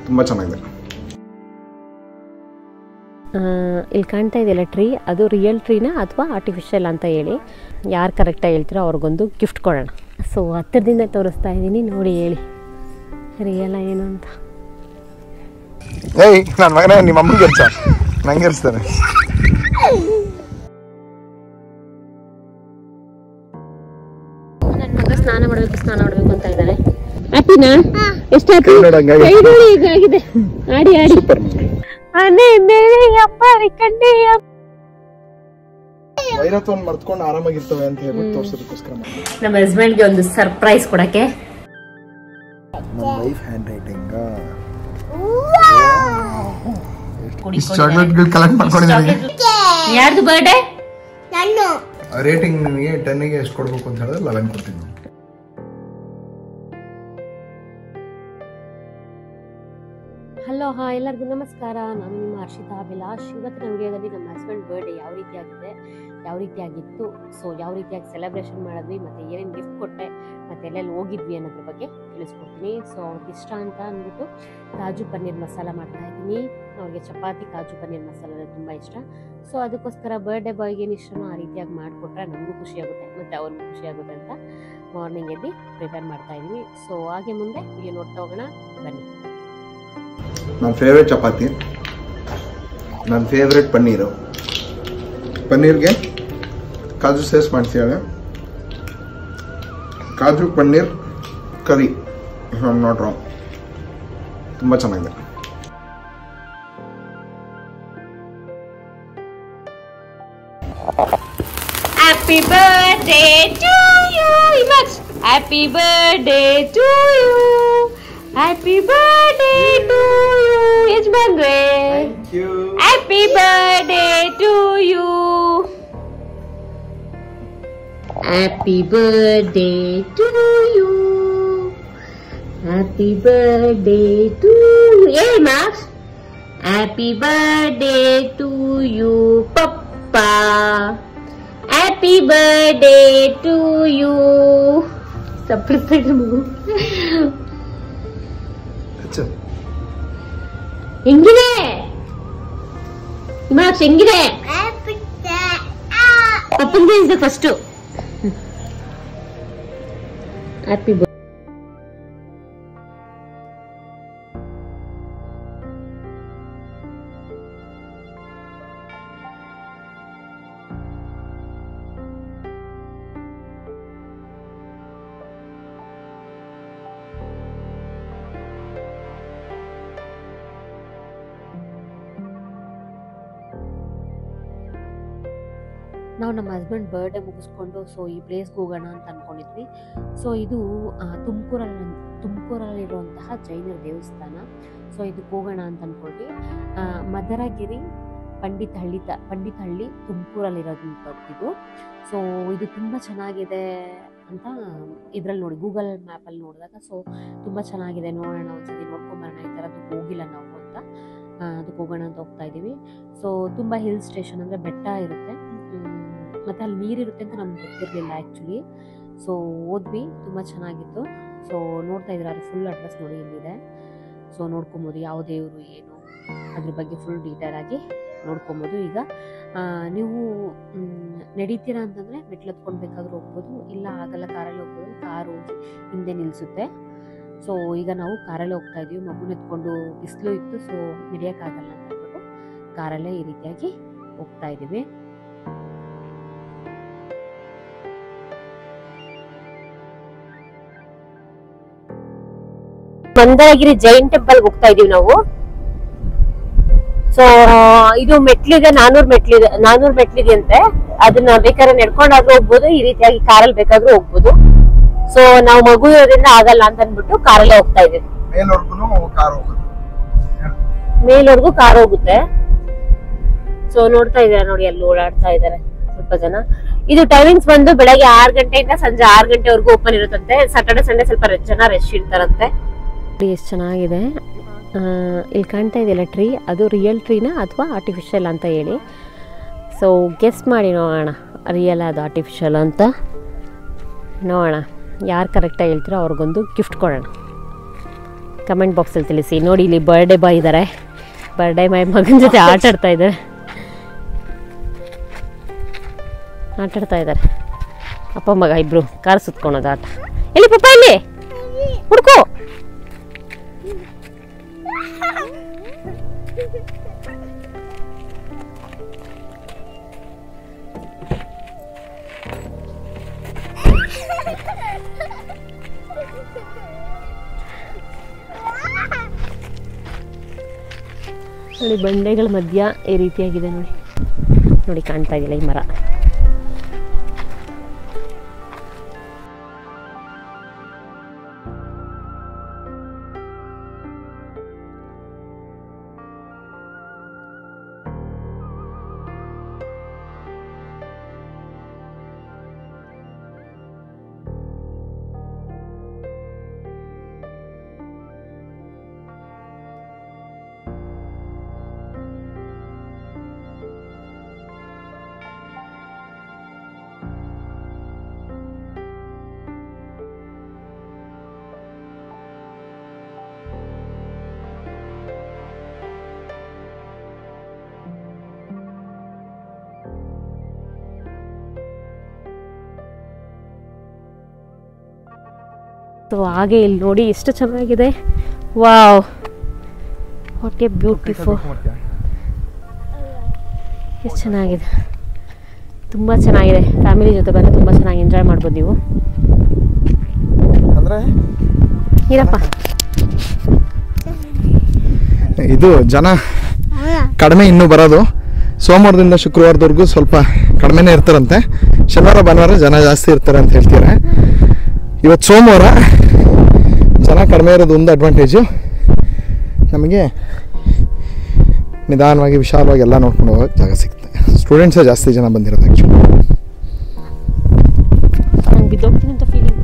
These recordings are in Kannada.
ತುಂಬ ಚೆನ್ನಾಗಿದೆ. ಇಲ್ಲಿ ಕಾಣ್ತಾ ಇದೆಯಲ್ಲ ಟ್ರೀ, ಅದು ರಿಯಲ್ ಟ್ರೀನಾ ಅಥವಾ ಆರ್ಟಿಫಿಷಿಯಲ್ ಅಂತ ಹೇಳಿ ಯಾರು ಕರೆಕ್ಟಾಗಿ ಹೇಳ್ತೀರೋ ಅವ್ರಿಗೊಂದು ಗಿಫ್ಟ್ ಕೊಡೋಣ. ಸೊ ಹತ್ತಿರದಿಂದ ತೋರಿಸ್ತಾ ಇದ್ದೀನಿ, ನೋಡಿ ಹೇಳಿ ರಿಯಲ್ ಏನು ಅಂತ. ಏಯ್ ನನ್ನ ಮಗನೇ, ನಿಮ್ಮ ಅಮ್ಮನಿಗೆ ಇರ್ಸ ನಂಗೆ ಇರಿಸ್ತಾನೆ. ನನ್ನ ಮಗ ಸ್ನಾನ ಮಾಡಬೇಕು ಅಂತ ಇದ್ದಾನೆ. ಹ್ಯಾಪಿನಾ? ಎಷ್ಟು ಹ್ಯಾಪಿ ಆಗಿದೆ. ಆಡಿ ಆಡಿ ವೈರತ್ವವನ್ನು ಮರ್ತ್ಕೊಂಡು ಆರಾಮಾಗಿರ್ತವೆ ಅಂತ ಹೇಳ್ಬಿಟ್ಟು ತೋರಿಸೋದಕ್ಕೋಸ್ಕರ ನಮ್ಮ ಹಸ್ಬೆಂಡ್ಗೆ ಒಂದು ಸರ್ಪ್ರೈಸ್ ಕೊಡಕ್ಕೆ. ನಮ್ಮ ವೈಫ್ ಹ್ಯಾಂಡ್ ರೈಟಿಂಗ್ ಚಾಕ್ಲೇಟ್ಗಳು ಕಲೆಕ್ಟ್ ಮಾಡ್ಕೊಂಡಿದ್ದೀನಿ. ಯಾರ್ದು ಬರ್ಡೇ? ರೇಟಿಂಗ್ ನಿಮಗೆ 10ಗೆ ಎಷ್ಟು ಕೊಡ್ಬೇಕು ಅಂತ ಹೇಳಿದ್ರೆ 11 ಕೊಡ್ತೀನಿ. ಹಲೋ ಹಾಯ್, ಎಲ್ಲರಿಗೂ ನಮಸ್ಕಾರ. ನಾನು ನಿಮ್ಮ ಹರ್ಷಿತಾ ಅಭಿಲಾಷ್. ಇವತ್ತಿನ ವಿಡಿಯೋದಲ್ಲಿ ನಮ್ಮ ಹಸ್ಬೆಂಡ್ ಬರ್ಡೇ ಯಾವ ರೀತಿಯಾಗಿತ್ತು, ಸೊ ಯಾವ ರೀತಿಯಾಗಿ ಸೆಲೆಬ್ರೇಷನ್ ಮಾಡಿದ್ವಿ, ಮತ್ತು ಏನೇನು ಗಿಫ್ಟ್ ಕೊಟ್ಟೆ, ಮತ್ತು ಎಲ್ಲೆಲ್ಲಿ ಹೋಗಿದ್ವಿ ಅನ್ನೋದ್ರ ಬಗ್ಗೆ ತಿಳಿಸ್ಕೊಡ್ತೀನಿ. ಸೊ ಅವ್ರಿಗೆ ಇಷ್ಟ ಅಂತ ಅಂದ್ಬಿಟ್ಟು ಕಾಜು ಪನ್ನೀರ್ ಮಸಾಲ ಮಾಡ್ತಾ ಇದ್ದೀನಿ. ಅವ್ರಿಗೆ ಚಪಾತಿ ಕಾಜು ಪನ್ನೀರ್ ಮಸಾಲ ತುಂಬ ಇಷ್ಟ. ಸೊ ಅದಕ್ಕೋಸ್ಕರ ಬರ್ಡೇ ಬಾಯ್ಗೆ ಏನು ಇಷ್ಟನೋ ಆ ರೀತಿಯಾಗಿ ಮಾಡಿಕೊಟ್ರೆ ನನಗೂ ಖುಷಿಯಾಗುತ್ತೆ ಮತ್ತು ಅವ್ರಿಗೂ ಖುಷಿಯಾಗುತ್ತೆ ಅಂತ ಮಾರ್ನಿಂಗ್ ಎದ್ದು ಪ್ರಿಪೇರ್ ಮಾಡ್ತಾ ಇದ್ದೀವಿ. ಸೊ ಹಾಗೆ ಮುಂದೆ ವಿಡಿಯೋ ನೋಡ್ತಾ ಹೋಗೋಣ ಬನ್ನಿ. ನನ್ನ ಫೇವ್ರೇಟ್ ಚಪಾತಿ, ನನ್ನ favourite ಪನ್ನೀರ್ಗೆ kaju says ಮಾಡ್ತೀಯಾಳೆ. Kaju paneer curry, I am not wrong, ತುಂಬ ಚೆನ್ನಾಗಿದೆ. Happy birthday to you, Imax. Happy birthday to you. Happy birthday to you, Yajmandre. Thank you. Happy birthday to you. Happy birthday to you. Happy birthday to you. Hey, Max. Happy birthday to you, Papa. Happy birthday to you. Surprise move. ಹೆಂಗಿದೆ ಮಾರ್ಕ್ಸ್? ಹೆಂಗಿದೆ? ಪಪ್ಪಂಗೆ ಇದೆ ಫಸ್ಟ್. ಹ್ಯಾಪಿ ನಾವು ನಮ್ಮ ಹಸ್ಬೆಂಡ್ ಬರ್ಡೇ ಮುಗಿಸ್ಕೊಂಡು ಸೊ ಈ ಪ್ಲೇಸ್ಗೆ ಹೋಗೋಣ ಅಂತ ಅಂದ್ಕೊಂಡಿದ್ವಿ. ಸೊ ಇದು ತುಮಕೂರಲ್ಲಿರುವಂತಹ ಜೈನರ ದೇವಸ್ಥಾನ. ಸೊ ಇದಕ್ಕೆ ಹೋಗೋಣ ಅಂತ ಅಂದ್ಕೊಂಡ್ವಿ. ಮದರಗಿರಿ ಪಂಡಿತಹಳ್ಳಿ ತುಮಕೂರಲ್ಲಿರೋದು. ಸೊ ಇದು ತುಂಬ ಚೆನ್ನಾಗಿದೆ ಅಂತ ಇದರಲ್ಲಿ ನೋಡಿ, ಗೂಗಲ್ ಮ್ಯಾಪಲ್ಲಿ ನೋಡಿದಾಗ ಸೊ ತುಂಬ ಚೆನ್ನಾಗಿದೆ, ನೋಡೋಣ ಒಂದ್ಸತಿ ನೋಡ್ಕೊಂಬರೋಣ, ಈ ಥರದ್ದು ಹೋಗಿಲ್ಲ ನಾವು ಅಂತ ಅದಕ್ಕೆ ಹೋಗೋಣ ಅಂತ ಹೋಗ್ತಾ ಇದ್ದೀವಿ. ಸೊ ತುಂಬ ಹಿಲ್ ಸ್ಟೇಷನ್, ಅಂದರೆ ಬೆಟ್ಟ ಇರುತ್ತೆ ಮತ್ತು ಅಲ್ಲಿ ನೀರಿರುತ್ತೆ ಅಂತ ನಮ್ಗೆ ಗೊತ್ತಿರಲಿಲ್ಲ ಆ್ಯಕ್ಚುಲಿ. ಸೊ ಹೋದ್ವಿ, ತುಂಬ ಚೆನ್ನಾಗಿತ್ತು. ಸೊ ನೋಡ್ತಾ ಇದ್ರೆ ಅವ್ರಿಗೆ ಫುಲ್ ಅಡ್ರೆಸ್ ನೋಡಿ ಇಲ್ಲಿದೆ. ಸೊ ನೋಡ್ಕೊಬೋದು ಯಾವ ದೇವರು ಏನು ಅದ್ರ ಬಗ್ಗೆ ಫುಲ್ ಡೀಟೇಲ್ ಆಗಿ ನೋಡ್ಕೊಬೋದು. ಈಗ ನೀವು ನಡೀತೀರಾ ಅಂತಂದರೆ ಮೆಟ್ಲು ಹತ್ಕೊಂಡು ಬೇಕಾದ್ರೂ ಹೋಗ್ಬೋದು, ಇಲ್ಲ ಆಗಲ್ಲ ಕಾರಲ್ಲಿ ಹೋಗ್ಬೋದು, ಕಾರು ಹಿಂದೆ ನಿಲ್ಲಿಸುತ್ತೆ. ಸೊ ಈಗ ನಾವು ಕಾರಲ್ಲೇ ಹೋಗ್ತಾ ಇದ್ದೀವಿ. ಮಗುನ ಎತ್ಕೊಂಡು ಬಿಸಿಲು ಇತ್ತು, ಸೊ ನಡೆಯೋಕ್ಕಾಗಲ್ಲ ಅಂತ ಹೇಳ್ಬಿಟ್ಟು ಕಾರಲ್ಲೇ ಈ ರೀತಿಯಾಗಿ ಹೋಗ್ತಾ ಇದ್ದೀವಿ. ಮಂದರಗಿರಿ ಜೈನ್ ಟೆಂಪಲ್ಗೆ ಹೋಗ್ತಾ ಇದೀವಿ ನಾವು. ಸೊ ಇದು ಮೆಟ್ಲಿದೆ, 400 ಮೆಟ್ಲಿದೆ ಅಂತೆ. ಅದನ್ನ ಬೇಕಾದ್ರೆ ನಡ್ಕೊಂಡಾದ್ರೂ ಹೋಗ್ಬೋದು, ಈ ರೀತಿಯಾಗಿ ಕಾರಲ್ಲಿ ಬೇಕಾದ್ರೂ ಹೋಗ್ಬೋದು. ಸೊ ನಾವು ಮಗು ಇರೋದ್ರಿಂದ ಆಗಲ್ಲ ಅಂತ ಅಂದ್ಬಿಟ್ಟು ಕಾರಲ್ಲೇ ಹೋಗ್ತಾ ಇದೀವಿ. ಮೇಲ್ವರೆಗೂ ಕಾರ್ ಹೋಗುತ್ತೆ. ಸೊ ನೋಡ್ತಾ ಇದ್ದೀರಾ ನೋಡಿ, ಅಲ್ಲಿ ಓಡಾಡ್ತಾ ಇದಾರೆ ಸ್ವಲ್ಪ ಜನ. ಇದು ಟೈಮಿಂಗ್ಸ್ ಬಂದು ಬೆಳಗ್ಗೆ 6 ಗಂಟೆಯಿಂದ ಸಂಜೆ 6 ಗಂಟೆವರೆಗೂ ಓಪನ್ ಇರುತ್ತಂತೆ. ಸ್ಯಾಟರ್ಡೆ ಸಂಡೇ ಸ್ವಲ್ಪ ಜನ ರಶ್ ಇರ್ತಾರಂತೆ. ಎಷ್ಟು ಚೆನ್ನಾಗಿದೆ. ಇಲ್ಲಿ ಕಾಣ್ತಾ ಇದೆಯಲ್ಲ ಟ್ರೀ, ಅದು ರಿಯಲ್ ಟ್ರೀನಾ ಅಥವಾ ಆರ್ಟಿಫಿಷಿಯಲ್ ಅಂತ ಹೇಳಿ ಸೊ ಗೆಸ್ ಮಾಡಿ ನೋಡೋಣ, ರಿಯಲ್ ಅದು ಆರ್ಟಿಫಿಷಿಯಲ್ ಅಂತ ನೋಡೋಣ. ಯಾರು ಕರೆಕ್ಟಾಗಿ ಹೇಳ್ತೀರೋ ಅವ್ರಿಗೊಂದು ಗಿಫ್ಟ್ ಕೊಡೋಣ. ಕಮೆಂಟ್ ಬಾಕ್ಸಲ್ಲಿ ತಿಳಿಸಿ. ನೋಡಿ ಇಲ್ಲಿ ಬರ್ಡೇ ಬಾಯ್ ಇದ್ದಾರೆ, ಬರ್ಡೇ ಬಾಯ್ ಮಗನ ಜೊತೆ ಆಟಾಡ್ತಾ ಇದ್ದಾರೆ ಅಪ್ಪ ಮಗ ಇಬ್ರು ಕಾರ್ ಸುತ್ಕೊಳೋದು ಆಟ. ಎಲ್ಲಿ ಪಪ್ಪ ಇಲ್ಲಿ ಹುಡ್ಕೋ. ನೋಡಿ ಬಂಡೆಗಳ ಮಧ್ಯ ಈ ರೀತಿಯಾಗಿದೆ ನೋಡಿ ಕಾಣ್ತಾ ಇದೆಯಲ್ಲ ಈ ಮರ. ಸೊ ಹಾಗೆ ಇಲ್ಲಿ ನೋಡಿ ಎಷ್ಟು ಚೆನ್ನಾಗಿದೆ. Wow, what A beautiful. ಎಷ್ಟು ಚೆನ್ನಾಗಿದೆ, ತುಂಬ ಚೆನ್ನಾಗಿದೆ. ಫ್ಯಾಮಿಲಿ ಜೊತೆ ಬಂದರೆ ತುಂಬ ಚೆನ್ನಾಗಿ ಎಂಜಾಯ್ ಮಾಡ್ಬೋದು ನೀವು. ಏನಪ್ಪ ಇದು ಜನ ಕಡಿಮೆ ಇನ್ನೂ ಬರೋದು. ಸೋಮವಾರದಿಂದ ಶುಕ್ರವಾರದವರೆಗೂ ಸ್ವಲ್ಪ ಕಡಿಮೆನೇ ಇರ್ತಾರಂತೆ. ಶನಿವಾರ ಭಾನುವಾರ ಜನ ಜಾಸ್ತಿ ಇರ್ತಾರೆ ಅಂತ ಹೇಳ್ತಾರೆ. ಇವತ್ತು ಸೋಮವಾರ ಜನ ಕಡಿಮೆ ಇರೋದು ಒಂದು ಅಡ್ವಾಂಟೇಜು. ನಮಗೆ ನಿಧಾನವಾಗಿ ವಿಶಾಲವಾಗಿ ಎಲ್ಲ ನೋಡ್ಕೊಂಡು ಹೋಗೋಕ್ಕೆ ಜಾಗ ಸಿಗುತ್ತೆ. ಸ್ಟೂಡೆಂಟ್ಸೇ ಜಾಸ್ತಿ ಜನ ಬಂದಿರೋದು ಆ್ಯಕ್ಚುಲಿ. ನಂಗೆ ಬಿದ್ದೋಗ್ತೀನಿ ಅಂತ ಫೀಲಿಂಗ್.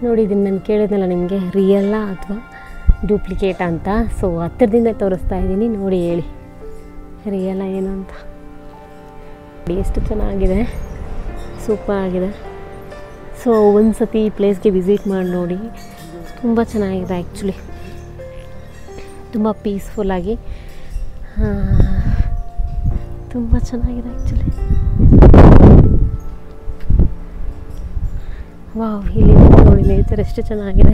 ನೋಡಿ ಇದನ್ನು ನಾನು ಕೇಳಿದ್ನಲ್ಲ ನಿಮಗೆ ರಿಯಲ್ಲಾ ಅಥವಾ ಡೂಪ್ಲಿಕೇಟಾ ಅಂತ. ಸೊ ಹತ್ತಿರದಿಂದ ತೋರಿಸ್ತಾ ಇದ್ದೀನಿ, ನೋಡಿ ಹೇಳಿ ರಿಯಲ್ಲಾ ಏನು ಅಂತ. ಎಷ್ಟು ಚೆನ್ನಾಗಿದೆ, ಸೂಪರ್ ಆಗಿದೆ. ಸೊ ಒಂದು ಸತಿ ಈ ಪ್ಲೇಸ್ಗೆ ವಿಸಿಟ್ ಮಾಡಿ ನೋಡಿ, ತುಂಬ ಚೆನ್ನಾಗಿದೆ ಆ್ಯಕ್ಚುಲಿ, ತುಂಬ ಪೀಸ್ಫುಲ್ಲಾಗಿ ತುಂಬ ಚೆನ್ನಾಗಿದೆ ಆ್ಯಕ್ಚುಲಿ. ವಾವ್, ಇಲ್ಲಿ ನೋಡಿ ನೇಚರ್ ಎಷ್ಟು ಚೆನ್ನಾಗಿದೆ.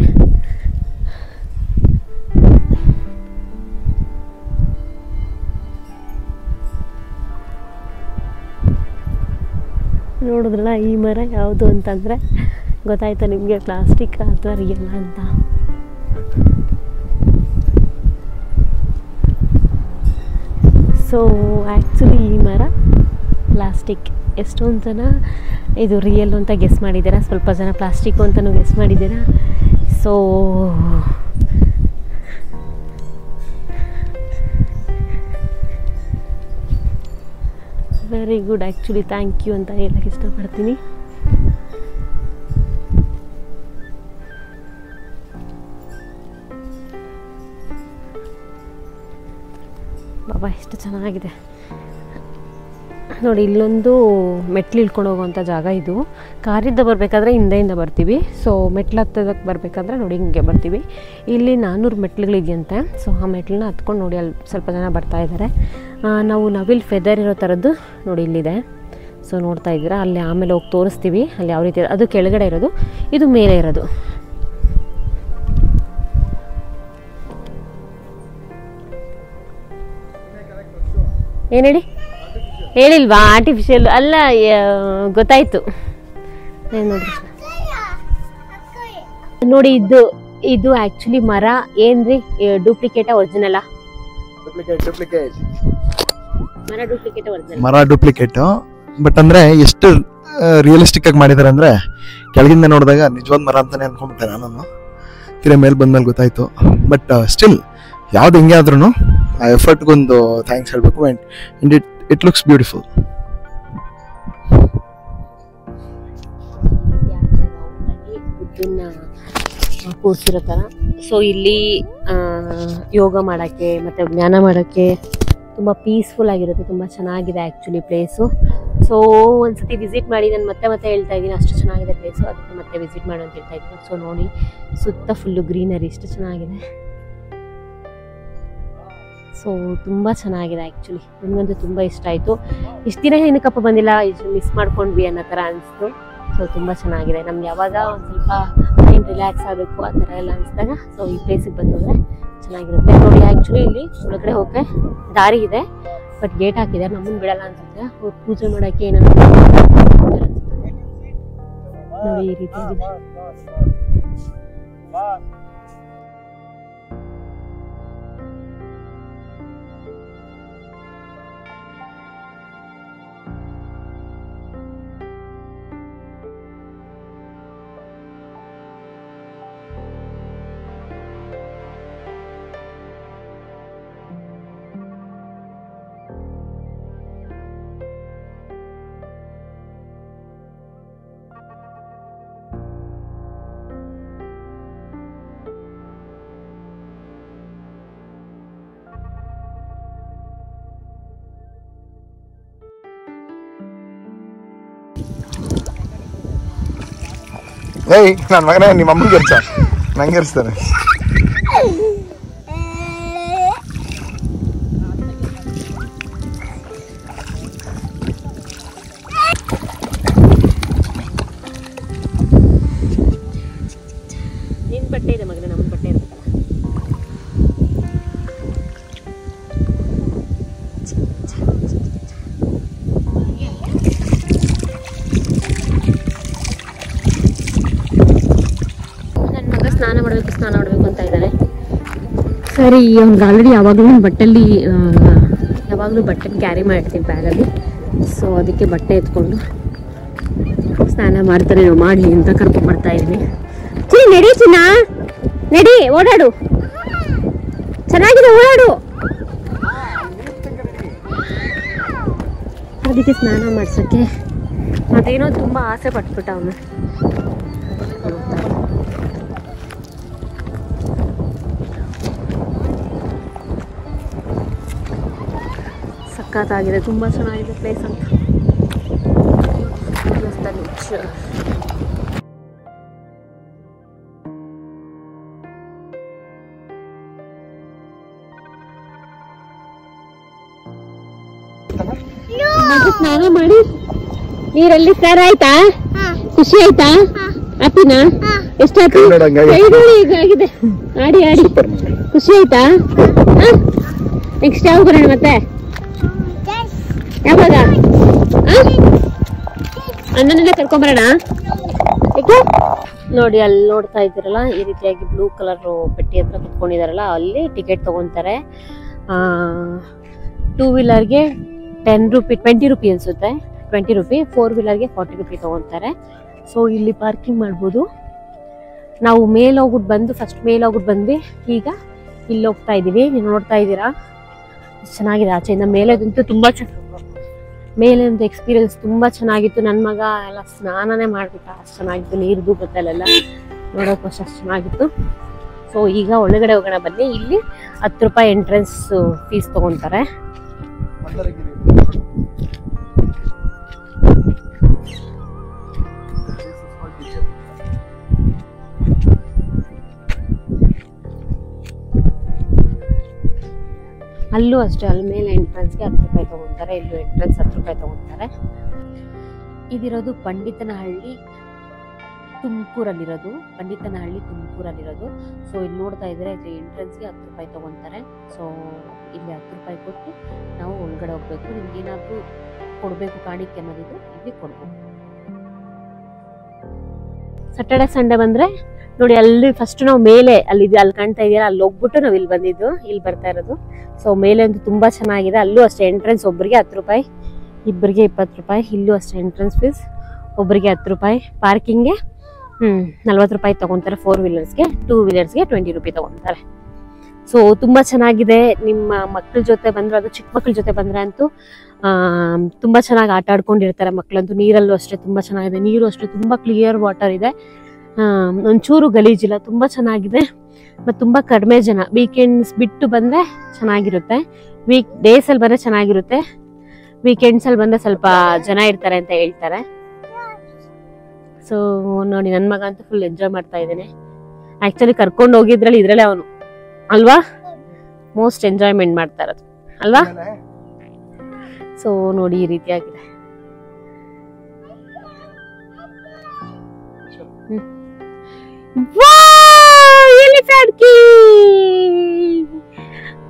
ನೋಡಿದ್ರಲ್ಲ ಈ ಮರ ಯಾವುದು ಅಂತಂದರೆ ಗೊತ್ತಾಯ್ತಾ ನಿಮಗೆ, ಪ್ಲಾಸ್ಟಿಕ್ ಅಥವಾ ರಿಯಲ್ ಅಂತ. ಸೊ ಆ್ಯಕ್ಚುಲಿ ಈ ಮರ ಪ್ಲಾಸ್ಟಿಕ್. ಎಷ್ಟೊಂದು ಜನ ಇದು ರಿಯಲ್ ಅಂತ ಗೆಸ್ ಮಾಡಿದ್ದೀರಾ, ಸ್ವಲ್ಪ ಜನ ಪ್ಲಾಸ್ಟಿಕ್ಕು ಅಂತಲೂ ಗೆಸ್ ಮಾಡಿದ್ದೀರಾ. So very good. Actually thank you ಅಂತ ಹೇಳಕ್ಕೆ ಇಷ್ಟಪಡ್ತೀನಿ. ಬಾಬಾ ಎಷ್ಟು ಚೆನ್ನಾಗಿದೆ ನೋಡಿ. ಇಲ್ಲೊಂದು ಮೆಟ್ಲು ಇಳ್ಕೊಂಡು ಹೋಗುವಂಥ ಜಾಗ ಇದು. ಕಾರಿಂದ ಬರಬೇಕಾದ್ರೆ ಹಿಂದೆಯಿಂದ ಬರ್ತೀವಿ. ಸೊ ಮೆಟ್ಲು ಹತ್ತೋದಕ್ಕೆ ಬರಬೇಕಾದ್ರೆ ನೋಡಿ ಹಿಂಗೆ ಬರ್ತೀವಿ. ಇಲ್ಲಿ 400 ಮೆಟ್ಲುಗಳಿದೆಯಂತೆ. ಸೊ ಆ ಮೆಟ್ಲನ್ನ ಹತ್ಕೊಂಡು ನೋಡಿ ಅಲ್ಲಿ ಸ್ವಲ್ಪ ಜನ ಬರ್ತಾ ಇದ್ದಾರೆ. ನಾವು ನವಿಲ್ ಫೆದರ್ ಇರೋ ಥರದ್ದು ನೋಡಿ ಇಲ್ಲಿದೆ. ಸೊ ನೋಡ್ತಾ ಇದ್ದೀರಾ, ಅಲ್ಲಿ ಆಮೇಲೆ ಹೋಗಿ ತೋರಿಸ್ತೀವಿ ಅಲ್ಲಿ ಯಾವ ರೀತಿ. ಅದು ಕೆಳಗಡೆ ಇರೋದು, ಇದು ಮೇಲೆ ಇರೋದು. ಏನು ಹೇಳಿ ಹೇಳಿಲ್ವಾ? ಆರ್ಟಿಫಿಷಿಯಲ್ ಅಲ್ಲ, ಗೊತ್ತಾಯ್ತು. ಏನು ನೋಡ್ರಿ ನೋಡಿ, ಇದು ಆ್ಯಕ್ಚುಲಿ ಮರ ಏನ್ರಿ? ಡೂಪ್ಲಿಕೇಟಾ ಒರಿಜಿನಲಾ? ಮರ ಡೂಪ್ಲಿಕೇಟ್. ಬಟ್ ಅಂದ್ರೆ ಎಷ್ಟು ರಿಯಲಿಸ್ಟಿಕ್ ಆಗಿ ಮಾಡಿದಾರೆ ಅಂದ್ರೆ, ಕೆಳಗಿಂದ ನೋಡಿದಾಗ ನಿಜವಾದ ಮರ ಅಂತಾನೆ ಅನ್ಕೊಂಡ್ಬಿಟ್ಟೆ ನಾನು. ತಿರ್ಗಾ ಮೇಲೆ ಬಂದ್ಮೇಲೆ ಗೊತ್ತಾಯ್ತು. ಬಟ್ ಸ್ಟಿಲ್ ಯಾವ್ದು ಹೆಂಗೆ ಆದ್ರೂ ಆ ಎಫರ್ಟ್ಗೊಂದು ಥ್ಯಾಂಕ್ಸ್ ಹೇಳಬೇಕು. And it looks beautiful. ಕೂರಿಸಿರೋ ಥರ. ಸೊ ಇಲ್ಲಿ ಯೋಗ ಮಾಡೋಕ್ಕೆ ಮತ್ತು ಜ್ಞಾನ ಮಾಡೋಕ್ಕೆ ತುಂಬ ಪೀಸ್ಫುಲ್ ಆಗಿರುತ್ತೆ. ತುಂಬ ಚೆನ್ನಾಗಿದೆ ಆ್ಯಕ್ಚುಲಿ ಪ್ಲೇಸು. ಸೊ ಒಂದ್ಸತಿ ವಿಸಿಟ್ ಮಾಡಿ. ನಾನು ಮತ್ತೆ ಹೇಳ್ತಾ ಇದ್ದೀನಿ, ಅಷ್ಟು ಚೆನ್ನಾಗಿದೆ ಪ್ಲೇಸು. ಅದಕ್ಕೆ ಮತ್ತೆ ವಿಸಿಟ್ ಮಾಡು ಅಂತ ಹೇಳ್ತಾ ಇದ್ದೀನಿ. ಸೊ ನೋಡಿ, ಸುತ್ತ ಫುಲ್ಲು ಗ್ರೀನರಿ, ಎಷ್ಟು ಚೆನ್ನಾಗಿದೆ. ಸೊ ತುಂಬ ಚೆನ್ನಾಗಿದೆ ಆ್ಯಕ್ಚುಲಿ. ನನಗಂತೂ ತುಂಬ ಇಷ್ಟ ಆಯಿತು. ಇಷ್ಟು ದಿನ ಏನಕ್ಕಪ್ಪ ಬಂದಿಲ್ಲ, ಇಷ್ಟು ಮಿಸ್ ಮಾಡ್ಕೊಂಡ್ವಿ ಅನ್ನೋ ಥರ ಅನಿಸ್ತು. ಸೊ ತುಂಬ ಚೆನ್ನಾಗಿದೆ. ನಮ್ಗೆ ಯಾವಾಗ ಒಂದು ಸ್ವಲ್ಪ ಮೈಂಡ್ ರಿಲ್ಯಾಕ್ಸ್ ಆಗಬೇಕು ಆ ಥರ ಎಲ್ಲ ಅನಿಸಿದಾಗ ಸೊ ಈ ಪ್ಲೇಸಿಗೆ ಬಂದರೆ ಚೆನ್ನಾಗಿರುತ್ತೆ ನೋಡಿ. ಆ್ಯಕ್ಚುಲಿ ಇಲ್ಲಿ ಒಳಗಡೆ ಹೋಗಕ್ಕೆ ದಾರಿ ಇದೆ, ಬಟ್ ಗೇಟ್ ಹಾಕಿದ್ದಾರೆ. ನಮ್ಮನ್ನು ಬಿಡಲ್ಲ ಅನ್ಸುತ್ತೆ. ಹೋಗಿ ಪೂಜೆ ಮಾಡೋಕ್ಕೆ ಏನಾದ್ರು ನೋಡಿ ಈ ರೀತಿಯಾಗಿದೆ. ಏಯ್ ನನ್ನ ಮಗನೇ, ನಿಮ್ಮ ಅಮ್ಮನಿಗೆ ಇರ್ತ ನಂಗೆ ಇರ್ಸ್ತಾನೆ. ನಿನ್ನ ಬಟ್ಟೆ ಇದೆ ಮಗನೇ, ನಮ್ಮ ಬಟ್ಟೆ ಇರುತ್ತಲ್ಲ. ಸ್ನಾನ ಮಾಡಬೇಕು ಅಂತ ಇದ್ದಾನೆ. ಸರಿ, ಅವ್ನಿಗೆ ಆಲ್ರೆಡಿ ಯಾವಾಗಲೂ ಬಟ್ಟೆಲಿ ಬಟ್ಟೆ ಕ್ಯಾರಿ ಮಾಡಿರ್ತೀನಿ ಬ್ಯಾಗಲ್ಲಿ. ಸೊ ಅದಕ್ಕೆ ಬಟ್ಟೆ ಎತ್ಕೊಂಡು ಸ್ನಾನ ಮಾಡ್ತಾರೆ, ನಾವು ಮಾಡಲಿ ಅಂತ ಕರ್ಕೊಂಡು ಬರ್ತಾ ಇದ್ದೀನಿ. ನಡಿ ಚಿನ್ನ, ನಡಿ, ಓಡಾಡು, ಚೆನ್ನಾಗಿದೆ, ಓಡಾಡು. ಅದಕ್ಕೆ ಸ್ನಾನ ಮಾಡ್ಸೋಕ್ಕೆ ಅದೇನೋ ತುಂಬ ಆಸೆ ಪಟ್ಬಿಟ್ಟ ಅವನು. ಸಖತ್ತಾಗಿದೆ, ತುಂಬ ಚೆನ್ನಾಗಿದೆ ಪ್ಲೇಸ್ ಅಂತ. ಸ್ನಾನ ಮಾಡಿ ನೀರಲ್ಲಿ ಸ್ನಾನ ಆಯ್ತಾ? ಖುಷಿ ಆಯ್ತಾ? ಹ್ಯಾಪಿನಾ? ಎಷ್ಟು ಹ್ಯಾಪಿ? ಆಗಿದೆ. ಆಡಿ ಆಡಿ ಖುಷಿ ಆಯ್ತಾ? ನೆಕ್ಸ್ಟ್ ಯಾವಾಗ ಬರೋಣ ಮತ್ತೆ? ಯಾವಾಗ? ಅಣ್ಣನೆಲ್ಲ ಕರ್ಕೊಂಬರೋಣ. ನೋಡಿ ಅಲ್ಲಿ ನೋಡ್ತಾ ಇದ್ದೀರಲ್ಲ, ಈ ರೀತಿಯಾಗಿ ಬ್ಲೂ ಕಲರ್ ಪೆಟ್ಟಿ ಹತ್ರ ಕುತ್ಕೊಂಡಿದಾರಲ್ಲ, ಅಲ್ಲಿ ಟಿಕೆಟ್ ತಗೊಂತಾರೆ. 2 ವೀಲರ್ಗೆ 10 ರೂಪಿ 20 ರೂಪಿ ಅನ್ಸುತ್ತೆ, 20 ರೂಪಿ. 4 ವೀಲರ್ಗೆ 40 ರೂಪಿ ತಗೊಂತಾರೆ. ಸೊ ಇಲ್ಲಿ ಪಾರ್ಕಿಂಗ್ ಮಾಡ್ಬೋದು. ನಾವು ಮೇಲೆ ಹೋಗ್ಬಿಟ್ಟು ಬಂದು ಫಸ್ಟ್ ಮೇಲೆ ಹೋಗ್ಬಿಟ್ಟು ಬಂದ್ವಿ, ಈಗ ಇಲ್ಲಿ ಹೋಗ್ತಾ ಇದೀವಿ. ನೀವು ನೋಡ್ತಾ ಇದ್ದೀರಾ ಚೆನ್ನಾಗಿದೆ. ಆಚೆಯಿಂದ ಮೇಲೆದಂತೂ ತುಂಬಾ ಮೇಲೆ ಒಂದು ಎಕ್ಸ್ಪೀರಿಯನ್ಸ್ ತುಂಬಾ ಚೆನ್ನಾಗಿತ್ತು. ನನ್ನ ಮಗ ಎಲ್ಲ ಸ್ನಾನನೇ ಮಾಡ್ಬಿಟ್ಟ, ಅಷ್ಟು ಚೆನ್ನಾಗಿತ್ತು. ನೀರ್ದು ಗೊತ್ತಲ್ಲೆಲ್ಲ ನೋಡೋಕೆ ಅಷ್ಟು ಚೆನ್ನಾಗಿತ್ತು. ಸೊ ಈಗ ಒಳಗಡೆ ಹೋಗೋಣ ಬನ್ನಿ. ಇಲ್ಲಿ 10 ರೂಪಾಯಿ ಎಂಟ್ರೆನ್ಸ್ ಫೀಸ್ ತಗೊಂತಾರೆ. ಅಲ್ಲೂ ಅಷ್ಟೇ, ಅಲ್ಲಿ ಮೇಲೆ ಎಂಟ್ರೆನ್ಸ್ಗೆ 10 ರೂಪಾಯಿ ತಗೊಂತಾರೆ, ಇಲ್ಲೂ ಎಂಟ್ರೆನ್ಸ್ 10 ರೂಪಾಯಿ ತಗೊಂತಾರೆ. ಇದಿರೋದು ಪಂಡಿತನಹಳ್ಳಿ ತುಮಕೂರಲ್ಲಿರೋದು. ಸೊ ಇಲ್ಲಿ ನೋಡ್ತಾ ಇದ್ರೆ ಇಲ್ಲಿ ಎಂಟ್ರೆನ್ಸ್ಗೆ 10 ರೂಪಾಯಿ ತಗೊಂತಾರೆ. ಸೊ ಇಲ್ಲಿ 10 ರೂಪಾಯಿ ಕೊಟ್ಟು ನಾವು ಒಳಗಡೆ ಹೋಗ್ಬೇಕು. ನಿಮ್ಗೆ ಏನಾದರೂ ಕೊಡಬೇಕು ಕಾಣಿಕೆ ಅನ್ನೋದಿದ್ದು ಇಲ್ಲಿ ಕೊಡ್ಬೋದು. ಸ್ಯಾಟರ್ಡೆ ಸಂಡೇ ಬಂದ್ರೆ ನೋಡಿ, ಅಲ್ಲಿ ಫಸ್ಟ್ ನಾವು ಮೇಲೆ ಅಲ್ಲಿ ಕಾಣ್ತಾ ಇದೆಯಲ್ಲ, ಅಲ್ಲಿ ಹೋಗ್ಬಿಟ್ಟು ನಾವು ಇಲ್ಲಿ ಬಂದಿದ್ದು, ಇಲ್ಲಿ ಬರ್ತಾ ಇರೋದು. ಸೊ ಮೇಲೆ ಅಂತೂ ತುಂಬಾ ಚೆನ್ನಾಗಿದೆ. ಅಲ್ಲೂ ಅಷ್ಟೇ ಎಂಟ್ರೆನ್ಸ್ ಒಬ್ಬರಿಗೆ 10 ರೂಪಾಯಿ, ಇಬ್ಬರಿಗೆ 20 ರೂಪಾಯಿ. ಇಲ್ಲೂ ಅಷ್ಟೇ ಎಂಟ್ರೆನ್ಸ್ ಫೀಸ್ ಒಬ್ಬರಿಗೆ 10 ರೂಪಾಯಿ. ಪಾರ್ಕಿಂಗ್ಗೆ 40 ರೂಪಾಯಿ ತಗೊಂತಾರೆ 4 ವೀಲರ್ಸ್ಗೆ. 2 ವೀಲರ್ಸ್ಗೆ 20 ರೂಪಾಯಿ ತಗೊಂತಾರೆ. ಸೊ ತುಂಬಾ ಚೆನ್ನಾಗಿದೆ. ನಿಮ್ಮ ಮಕ್ಕಳ ಜೊತೆ ಬಂದ್ರೆ, ಅದು ಚಿಕ್ಕ ಮಕ್ಕಳ ಜೊತೆ ಬಂದ್ರೆ ಅಂತೂ ತುಂಬಾ ಚೆನ್ನಾಗಿ ಆಟ ಆಡ್ಕೊಂಡಿರ್ತಾರೆ ಮಕ್ಕಳಂತೂ. ನೀರಲ್ಲೂ ಅಷ್ಟೇ ತುಂಬಾ ಚೆನ್ನಾಗಿದೆ. ನೀರು ಅಷ್ಟೇ ತುಂಬಾ ಕ್ಲಿಯರ್ ವಾಟರ್ ಇದೆ, ಒಂಚೂರು ಗಲೀಜಿಲ್ಲ, ತುಂಬಾ ಚೆನ್ನಾಗಿದೆ. ಮತ್ತು ತುಂಬಾ ಕಡಿಮೆ ಜನ. ವೀಕೆಂಡ್ಸ್ ಬಿಟ್ಟು ಬಂದ್ರೆ ಚೆನ್ನಾಗಿರುತ್ತೆ, ವೀಕ್ ಡೇಸ್ ಅಲ್ಲಿ ಬಂದ್ರೆ ಚೆನ್ನಾಗಿರುತ್ತೆ, ವೀಕೆಂಡ್ಸ್ ಅಲ್ಲಿ ಬಂದ್ರೆ ಸ್ವಲ್ಪ ಜನ ಇರ್ತಾರೆ ಅಂತ ಹೇಳ್ತಾರೆ. ಸೊ ನೋಡಿ, ನನ್ನ ಮಗ ಅಂತೂ ಫುಲ್ ಎಂಜಾಯ್ ಮಾಡ್ತಾ ಇದ್ದೇನೆ. ಆಕ್ಚುಲಿ ಕರ್ಕೊಂಡು ಹೋಗಿದ್ರಲ್ಲಿ ಇದ್ರಲ್ಲೇ ಅವನು ಅಲ್ವಾ ಮೋಸ್ಟ್ ಎಂಜಾಯ್ಮೆಂಟ್ ಮಾಡ್ತಾ ಇರೋದು ಅಲ್ವಾ. ಸೊ ನೋಡಿ ಈ ರೀತಿಯಾಗಿದೆ.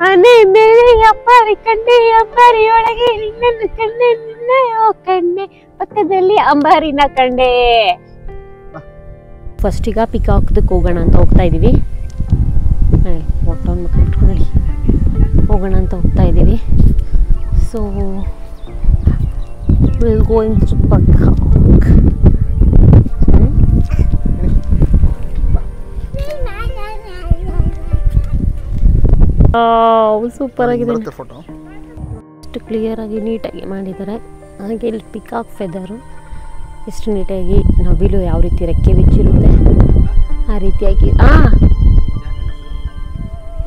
ಅನೆ ಮೇಲೆ ಅಂಬಾರಿ ಕಂಡೆ, ಅಂಬಾರಿ ಒಳಗೆ ನಿನ್ನನ್ನು ಕಂಡೆ, ನಿನ್ನೆ ಓ ಕಂಡೆ, ಪಕ್ಕದಲ್ಲಿ ಅಂಬಾರಿನ ಕಂಡೆ. ಫಸ್ಟ್ ಈಗ ಪಿಕಾಕ್ದಕ್ಕೆ ಹೋಗೋಣ ಅಂತ ಹೋಗ್ತಾ ಇದೀವಿ. ಹೋಗೋಣ ಅಂತ ಹೋಗ್ತಾ ಇದೀವಿ. So will going to peacock. Super ಆಗಿದೆ, ಎಷ್ಟು ಕ್ಲಿಯರ್ ಆಗಿ ನೀಟಾಗಿ ಮಾಡಿದ್ದಾರೆ. ಹಾಗೆ ಇಲ್ಲಿ ಪಿಕಾಕ್ ಫೆದರು ಎಷ್ಟು ನೀಟಾಗಿ, ನವಿಲು ಯಾವ ರೀತಿ ರೆಕ್ಕೆ ಬಿಚ್ಚಿರುತ್ತೆ ಆ ರೀತಿಯಾಗಿ.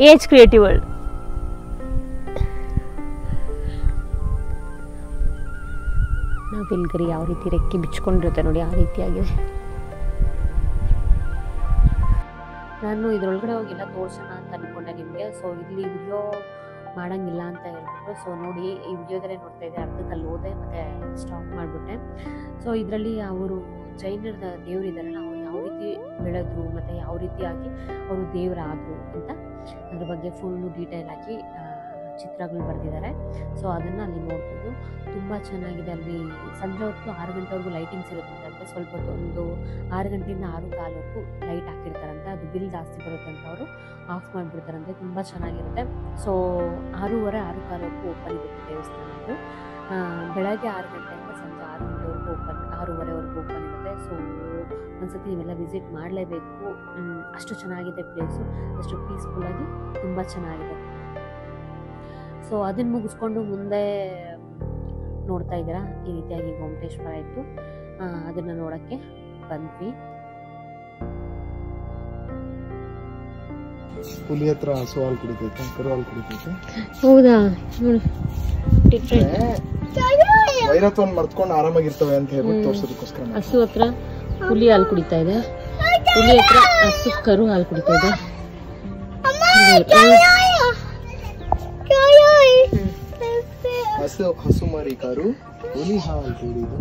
Age creative world. ನವಿಲ್ಗರಿ ಯಾವ ರೀತಿ ರೆಕ್ಕೆ ಬಿಚ್ಕೊಂಡಿರುತ್ತೆ ನೋಡಿ, ಆ ರೀತಿಯಾಗಿದೆ. ನಾನು ಇದ್ರೊಳಗಡೆ ಹೋಗಿಲ್ಲ, ತೋರ್ಸೋಣ ಅಂತ ಅನ್ಕೊಂಡೆ ನಿಮಗೆ. ಸೊ ಇಲ್ಲಿ ವಿಡಿಯೋ ಮಾಡೋಂಗಿಲ್ಲ ಅಂತ ಹೇಳ್ಬಿಟ್ಟು, ಸೊ ನೋಡಿ ಈ ವಿಡಿಯೋದಲ್ಲೇ ನೋಡ್ತಾ ಇದ್ದೆ, ಅರ್ಧದಲ್ಲಿ ಹೋದೆ ಮತ್ತೆ ಸ್ಟಾಪ್ ಮಾಡಿಬಿಟ್ಟೆ. ಸೊ ಇದರಲ್ಲಿ ಅವರು ಜೈನರ ದೇವರಿದ್ದಾರಲ್ಲ, ಅವ್ರು ಯಾವ ರೀತಿ ಬೆಳೆದ್ರು ಮತ್ತು ಯಾವ ರೀತಿಯಾಗಿ ಅವರು ದೇವರಾದರು ಅಂತ ಅದ್ರ ಬಗ್ಗೆ ಫುಲ್ಲು ಡೀಟೇಲ್ ಆಗಿ ಚಿತ್ರಗಳು ಬರೆದಿದ್ದಾರೆ. ಸೊ ಅದನ್ನು ಅಲ್ಲಿ ನೋಡ್ಬೋದು, ತುಂಬ ಚೆನ್ನಾಗಿದೆ. ಅಲ್ಲಿ ಸಂಜೆ ಹೊತ್ತು 6 ಗಂಟೆವರೆಗೂ ಲೈಟಿಂಗ್ಸ್ ಇರುತ್ತಂತೆ. ಸ್ವಲ್ಪ ಹೊತ್ತು ಒಂದು 6 ಗಂಟೆಯಿಂದ 6:15ವರೆಗೂ ಲೈಟ್ ಹಾಕಿರ್ತಾರಂತೆ. ಅದು ಬಿಲ್ ಜಾಸ್ತಿ ಬರುತ್ತೆ ಅಂತ ಅವರು ಆಫ್ ಮಾಡಿಬಿಡ್ತಾರಂತೆ. ತುಂಬ ಚೆನ್ನಾಗಿರುತ್ತೆ. ಸೊ 6:15 6:15ವರೆಗೂ ಓಪನ್ ಇರುತ್ತೆ ದೇವಸ್ಥಾನದ್ದು. ಬೆಳಗ್ಗೆ 6 ಗಂಟೆಯಿಂದ ಸಂಜೆ 6 ಗಂಟೆವರೆಗೂ ಓಪನ್, 6:15ವರೆಗೂ ಓಪನ್ ಇರುತ್ತೆ. ಸೊ ಒಂದ್ಸತಿ ನೀವೆಲ್ಲ ವಿಸಿಟ್ ಮಾಡಲೇಬೇಕು. ಅಷ್ಟು ಚೆನ್ನಾಗಿದೆ ಪ್ಲೇಸು, ಅಷ್ಟು ಪೀಸ್ಫುಲ್ಲಾಗಿ ತುಂಬ ಚೆನ್ನಾಗಿದೆ. ಸೊ ಅದನ್ನು ಮುಗಿಸ್ಕೊಂಡು ಮುಂದೆ ನೋಡ್ತಾ ಇದ್ದೀರಾ, ಈ ರೀತಿಯಾಗಿ ಗೋಮಟೇಶ್ವರ ಇತ್ತು, ಅದನ್ನು ನೋಡೋಕ್ಕೆ ಬಂದ್ವಿ. ಹುಲಿ ಹತ್ರ ಹಸು ಹಾಲು ಕುಡಿತೈತೆ, ಕರು ಹಾಲು ಕುಡಿತೈತೆ. ಹೌದಾ? ವೈರತ್ವವನ್ನು ಮರ್ತ್ಕೊಂಡು ಆರಾಮಾಗಿರ್ತವೆ ಅಂತ ಹೇಳ್ಬಿಟ್ಟು ತೋರ್ಸೋದಕ್ಕೋಸ್ಕರ. ಹಸು ಹತ್ರ ಹುಲಿ ಹಾಲು ಕುಡಿತಾ ಇದೆ, ಹುಲಿ ಹತ್ರ ಹಸು ಕರು ಹಾಲು ಕುಡಿತಾ ಇದೆ. ಹಸು ಮರಿ ಕರು ಹುಲಿ ಹಾಲು ಕುಡಿದು.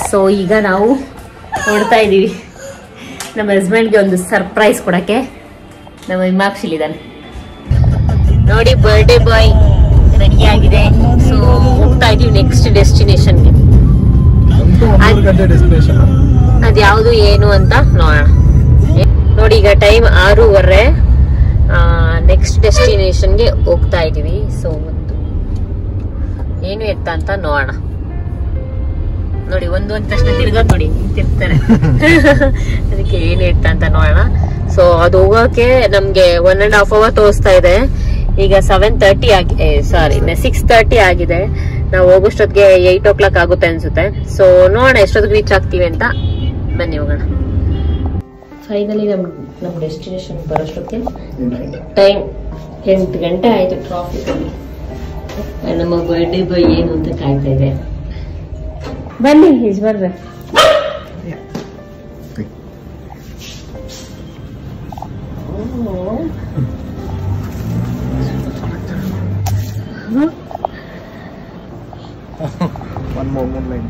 ಸೊ ಈಗ ನಾವು ನೋಡ್ತಾ ಇದ್ದೀವಿ, ನಮ್ಮ ಹಸ್ಬೆಂಡ್ಗೆ ಒಂದು ಸರ್ಪ್ರೈಸ್ ಕೊಡೋಕ್ಕೆ ನಮ್ಮ ಹಿಮಾಕ್ಷಿಲಿದ್ದಾನೆ. ನೋಡಿ ಬರ್ಡೇ ಬಾಯ್ ರೆಡಿ ಆಗಿದೆ. ಸೊ ಹೋಗ್ತಾ ಇದೀವಿ ನೆಕ್ಸ್ಟ್ ಡೆಸ್ಟಿನೇಷನ್ಗೆ. ಅದ್ಯಾವುದು ಏನು ಅಂತ ನೋಡೋಣ. ನೋಡಿ ಈಗ ಟೈಮ್ 6:30. ನೆಕ್ಸ್ಟ್ ಡೆಸ್ಟಿನೇಷನ್ಗೆ ಹೋಗ್ತಾ ಇದೀವಿ. ಸೊ ಒಂದು ಏನು ಎತ್ತ ಅಂತ ನೋಡೋಣ. ನೋಡಿ ಒಂದು ಅಂದ ತಕ್ಷಣ ತಿರ್ಗೋದು ನೋಡಿ ತಿರ್ತಾರೆ. ಅದಕ್ಕೆ ಏನು ಎತ್ತ ಅಂತ ನೋಡೋಣ. ಸೊ ಅದು ಹೋಗೋಕೆ ನಮ್ಗೆ 1.5 hour ತೋರಿಸ್ತಾ ಇದೆ. ಈಗ 7:30 ಸಾರಿ 6:30 ಆಗಿದೆ. ನಾವು ಹೋಗೋಷ್ಟೊತ್ತಿಗೆ 8 o'clock ಆಗುತ್ತೆ ಅನ್ಸುತ್ತೆ. ಸೊ ನೋಡೋಣ ಎಷ್ಟೊತ್ತಿಗೆ ರೀಚ್ ಆಗ್ತೀವಿ ಅಂತ. ಬನ್ನಿ ಹೋಗೋಣ. ಫೈನಲಿ ನಮ್ಮ ಡೆಸ್ಟಿನೇಷನ್ ಬರೋಷ್ಟೊತ್ತಿಗೆ ಟೈಮ್ 8 ಗಂಟೆ ಆಯ್ತು ಟ್ರಾಫಿಕ್ ಅಲ್ಲಿ. ನಮ್ಮ ಬರ್ಡೇ ಬಾಯ್ ಏನು ಅಂತ ಕಾಯ್ತಾ ಇದೆ. ಬನ್ನಿ ಯಜಮಾನ್ರೆ. One more moment.